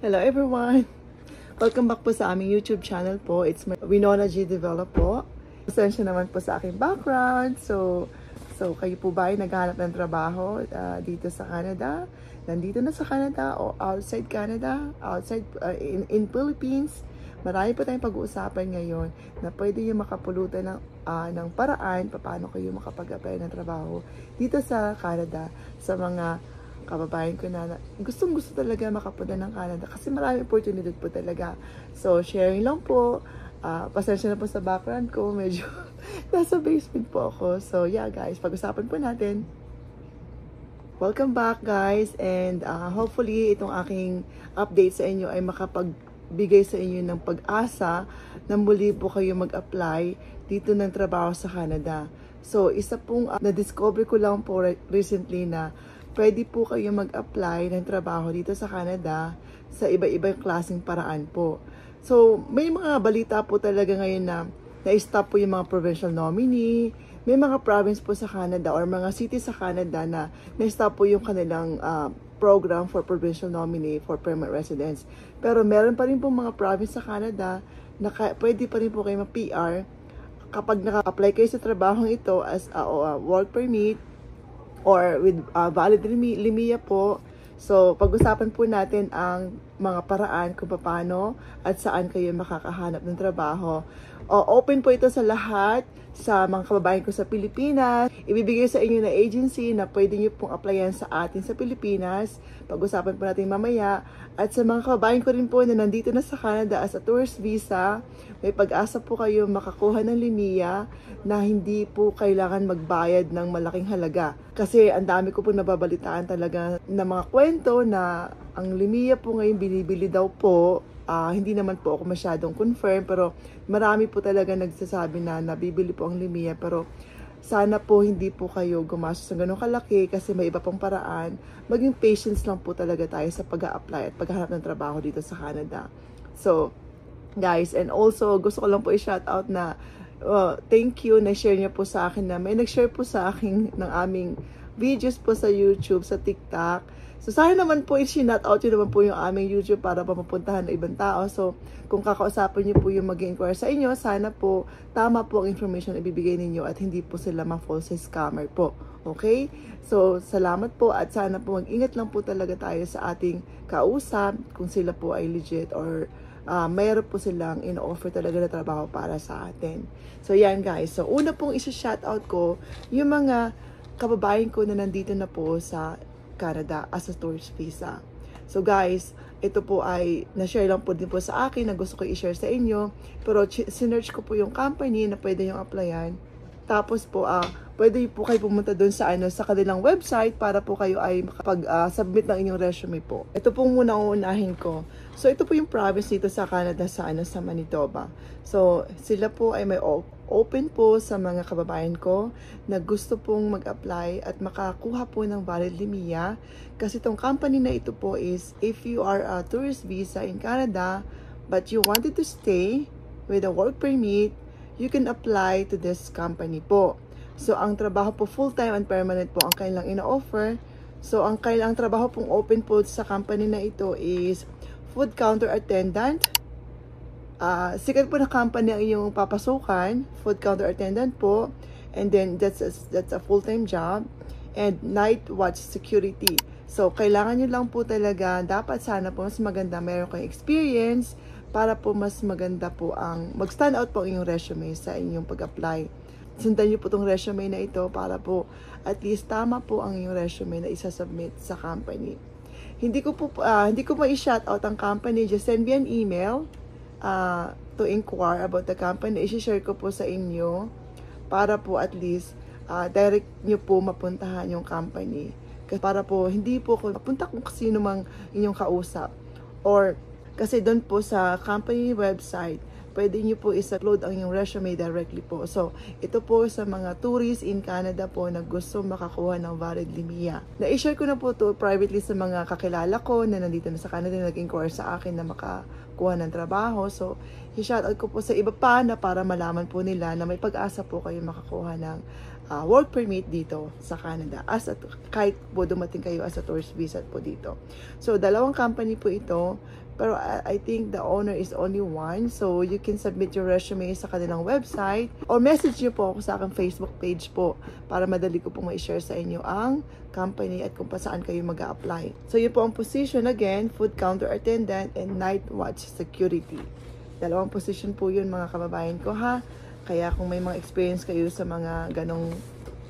Hello everyone! Welcome back po sa aming YouTube channel po. It's my Winona G. Develop po. Pasensya naman po sa aking background. So kayo po ba ay naghahanap ng trabaho dito sa Canada? Nandito na sa Canada o outside Canada? Outside in Philippines? Marami po tayong pag-uusapan ngayon na pwede yung makapulutan ng paraan paano kayo makapag-apply ng trabaho dito sa Canada sa mga kababayan ko na gustong-gusto talaga makapunta ng Canada kasi maraming opportunity po talaga. So, sharing lang po. Pasensya na po sa background ko. Medyo nasa basement po ako. So, yeah guys, pag-usapan po natin. Welcome back guys. And hopefully, itong aking update sa inyo ay makapagbigay sa inyo ng pag-asa na muli po kayo mag-apply dito ng trabaho sa Canada. So, isa pong na-discover ko lang po recently na pwede po kayo mag-apply ng trabaho dito sa Canada sa iba-ibang klaseng paraan po. So, may mga balita po talaga ngayon na na-stop po yung mga provincial nominee. May mga province po sa Canada or mga cities sa Canada na na-stop po yung kanilang program for provincial nominee for permanent residents. Pero meron pa rin po mga province sa Canada na pwede pa rin po kayo ma-PR kapag naka-apply kayo sa trabahong ito as work permit or with valid LIMIA po. So, pag-usapan po natin ang mga paraan kung paano at saan kayo makakahanap ng trabaho. Open po ito sa lahat, sa mga kababayan ko sa Pilipinas. Ibibigay sa inyo na agency na pwede nyo pong applyan sa atin sa Pilipinas. Pag-usapan po natin mamaya. At sa mga kababayan ko rin po na nandito na sa Canada as a tourist visa, may pag-asa po kayo makakuha ng LIMIA na hindi po kailangan magbayad ng malaking halaga. Kasi ang dami ko po nababalitaan talaga na mga kwento na ang LIMIA po ngayon binibili daw po. Hindi naman po ako masyadong confirm, pero marami po talaga nagsasabi na nabibili po ang LIMIA. Pero sana po hindi po kayo gumastos ng ganun kalaki kasi may iba pang paraan. Maging patience lang po talaga tayo sa pag-a-apply at paghahanap ng trabaho dito sa Canada. So, guys, and also gusto ko lang po i-shoutout na thank you na share niyo po sa akin na may nag-share po sa akin ng aming videos po sa YouTube, sa TikTok. So, sana naman po i-shoutout nyo naman po yung aming YouTube para mapupuntahan ng ibang tao. So, kung kakausapan nyo po yung mag-inquire sa inyo, sana po tama po ang information na ibibigay ninyo at hindi po sila ma-false scammer po. Okay? So, salamat po at sana po mag-ingat lang po talaga tayo sa ating kausap kung sila po ay legit or mayroon po silang in-offer talaga na trabaho para sa atin. So, yan guys. So, una pong isa-shoutout ko yung mga kababayan ko na nandito na po sa Canada as a tourist visa. So guys, ito po ay na-share lang po din po sa akin na gusto ko i-share sa inyo. Pero sinearch ko po yung company na pwede yung applyan. Tapos po, pwede po kayo pumunta doon sa kanilang website para po kayo ay makapag-submit ng inyong resume po. Ito po muna ang uunahin ko. So ito po yung province dito sa Canada sa Manitoba. So sila po ay may open po sa mga kababayan ko na gusto pong mag-apply at makakuha po ng valid LIMIA. Kasi itong company na ito po is if you are a tourist visa in Canada but you wanted to stay with a work permit, you can apply to this company po. So, ang trabaho po full-time and permanent po ang kailang ina-offer. So, ang kailang trabaho pong open po sa company na ito is food counter attendant. Sikat po na company ang iyong papasukan, food counter attendant po. And then, that's a full-time job. And night watch security. So, kailangan nyo lang po talaga, dapat sana po mas maganda meron kayong experience para po mas maganda po ang mag-stand out po ang inyong resume sa inyong pag-apply. Sundan nyo po itong resume na ito para po at least tama po ang inyong resume na isa-submit sa company. Hindi ko ma-shoutout ang company, just send me an email to inquire about the company. I-share ko po sa inyo para po at least direct nyo po mapuntahan yung company. Para po hindi po ko mapunta kung sino mang inyong kausap. Or kasi doon po sa company website, pwede nyo po isa-upload ang inyong resume directly po. So, ito po sa mga tourists in Canada po na gusto makakuha ng valid LIMIA. Na-share ko na po to privately sa mga kakilala ko na nandito na sa Canada na nag-inquire sa akin na makakuha ng trabaho. So, i-shoutout ko po sa iba pa na para malaman po nila na may pag-asa po kayo makakuha ng work permit dito sa Canada kahit po dumating kayo as a tourist visa po dito. So, dalawang company po ito. Pero I think the owner is only one. So, you can submit your resume sa kanilang website. Or message nyo po ako sa aking Facebook page po para madali ko pong ma-share sa inyo ang company at kung pa saan kayo mag-a-apply. So, yun po ang position again, food counter attendant and night watch security. Dalawang position po yun mga kababayan ko ha. Kaya kung may mga experience kayo sa mga ganong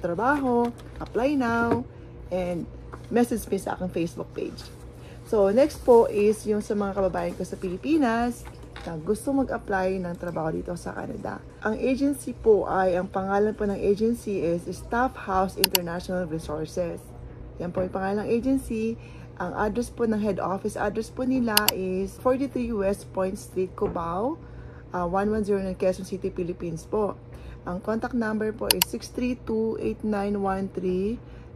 trabaho, apply now and message me sa aking Facebook page. So, next po is yung sa mga kababayan ko sa Pilipinas na gusto mag-apply ng trabaho dito sa Canada. Ang agency po ay, ang pangalan po ng agency is Staff House International Resources. Yan po yung pangalan ng agency. Ang address po ng head office address po nila is 43 West Point Street, Cubao, 110 ng Quezon City, Philippines po. Ang contact number po is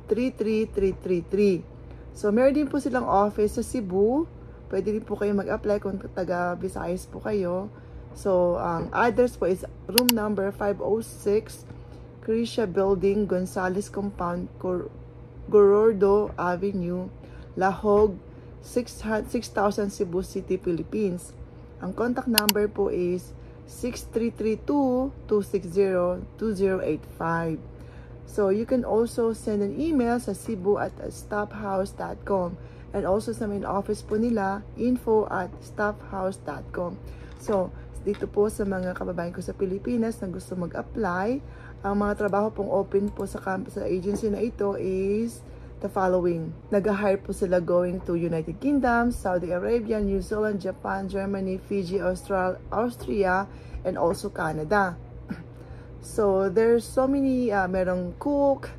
632-8913-33333. So, meron din po silang office sa Cebu. Pwede din po kayo mag-apply kung taga Visayas po kayo. So, ang address po is room number 506, Crisha Building, Gonzales Compound, Gorordo Avenue, Lahog, 6000 Cebu City, Philippines. Ang contact number po is 6332-260-2085. So, you can also send an email sa cebu@staffhouse.com and also sa main office po nila, info@staffhouse.com. So, dito po sa mga kababayan ko sa Pilipinas na gusto mag-apply, ang mga trabaho pong open po sa agency na ito is the following. Nag-hire po sila going to United Kingdom, Saudi Arabia, New Zealand, Japan, Germany, Fiji, Austria, and also Canada. So, there's so many, merong cook,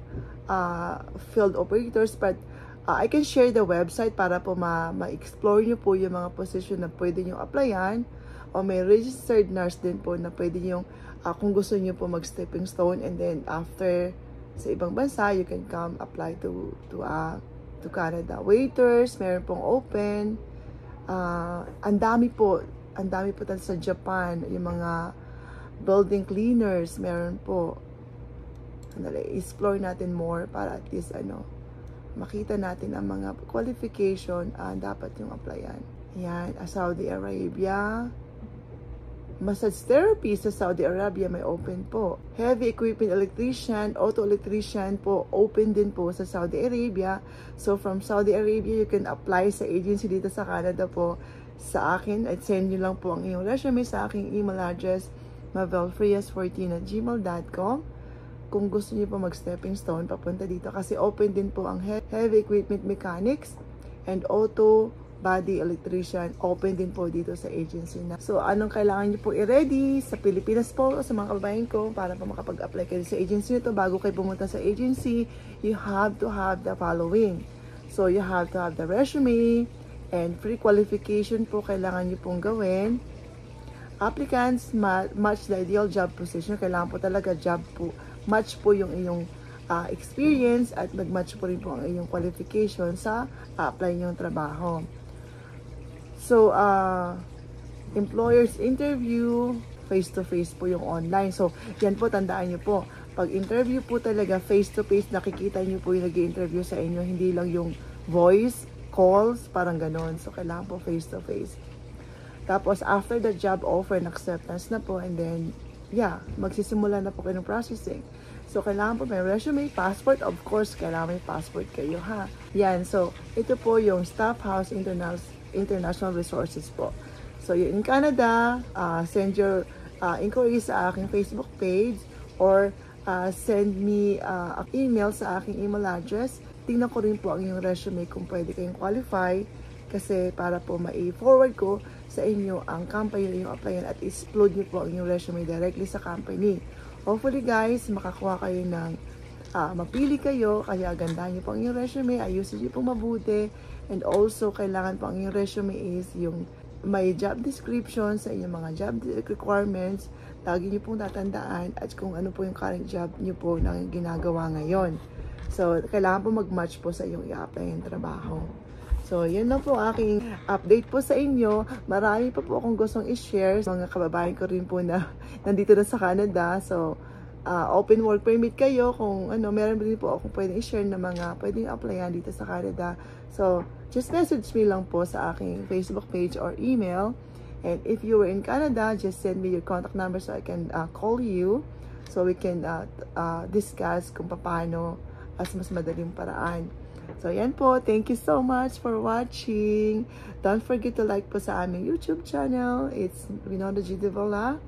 field operators, but I can share the website para po ma-explore nyo po yung mga position na pwede nyo applyan. O may registered nurse din po na pwede nyo, kung gusto nyo po mag-stepping stone, and then after sa ibang bansa, you can come apply to Canada. Waiters, meron pong open. Ang dami po tayo sa Japan, yung mga building cleaners, meron po. Explore natin more para at least makita natin ang mga qualification dapat yung applyan. Yan, Saudi Arabia. Massage therapy sa Saudi Arabia may open po. Heavy equipment electrician, auto electrician po, open din po sa Saudi Arabia. So from Saudi Arabia, you can apply sa agency dito sa Canada po. Sa akin, at send nyo lang po ang iyong resume sa aking email address, mavelfrias14@gmail.com. Kung gusto niyo po mag-stepping stone, papunta dito. Kasi open din po ang heavy equipment mechanics and auto body electrician. Open din po dito sa agency na. So, anong kailangan niyo po i-ready sa Pilipinas po, sa mga kababayan ko, para po makapag-apply kayo sa agency nito. Bago kayo pumunta sa agency, you have to have the following. So, you have to have the resume and pre-qualification po kailangan niyo pong gawin. Applicants match the ideal job position. Kailangan po talaga job po. Match po yung iyong experience at mag-match po rin po ang iyong qualification sa apply niyong trabaho. So, employer's interview, face-to-face po yung online. So, yan po, tandaan niyo po. Pag interview po talaga, face-to-face, nakikita niyo po yung nag-i-interview sa inyo. Hindi lang yung voice, calls, parang ganon. So, kailangan po face-to-face. Tapos, after the job offer and acceptance na po, and then, yeah, magsisimula na po kayo ng processing. So, kailangan po may resume, passport. Of course, kailangan may passport kayo, ha? Yan. So, ito po yung Staff House International Resources po. So, in Canada, send your inquiries sa aking Facebook page or send me an email sa aking email address. Tingnan ko rin po ang inyong resume kung pwede kayong qualify. Kasi para po ma-forward ko sa inyo ang company na inyong applyan at i-upload nyo po ang inyong resume directly sa company. Hopefully guys, makakuha kayo ng mapili kayo, kaya gandahan nyo po ang inyong resume, ayusin nyo po mabuti, and also kailangan po ang inyong resume is yung may job description sa inyong mga job requirements, lagi nyo pong tatandaan at kung ano po yung current job nyo po na ginagawa ngayon. So, kailangan po mag-match po sa iyong i-apply yung trabaho. So, yun lang po aking update po sa inyo. Marami pa po akong gustong i-share sa mga kababayan ko rin po na nandito na sa Canada. So, open work permit kayo kung meron din po akong pwedeng i-share na mga pwedeng applyan dito sa Canada. So, just message me lang po sa aking Facebook page or email. And if you were in Canada, just send me your contact number so I can call you, so we can discuss kung paano as mas madaling paraan. So, yan po. Thank you so much for watching. Don't forget to like po sa aming YouTube channel. It's Winona G. Devola.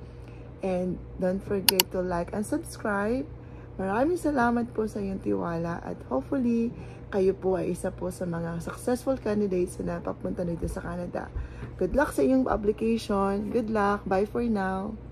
And don't forget to like and subscribe. Maraming salamat po sa iyong tiwala. At hopefully, kayo po ay isa po sa mga successful candidates na papunta dito sa Canada. Good luck sa iyong application. Good luck. Bye for now.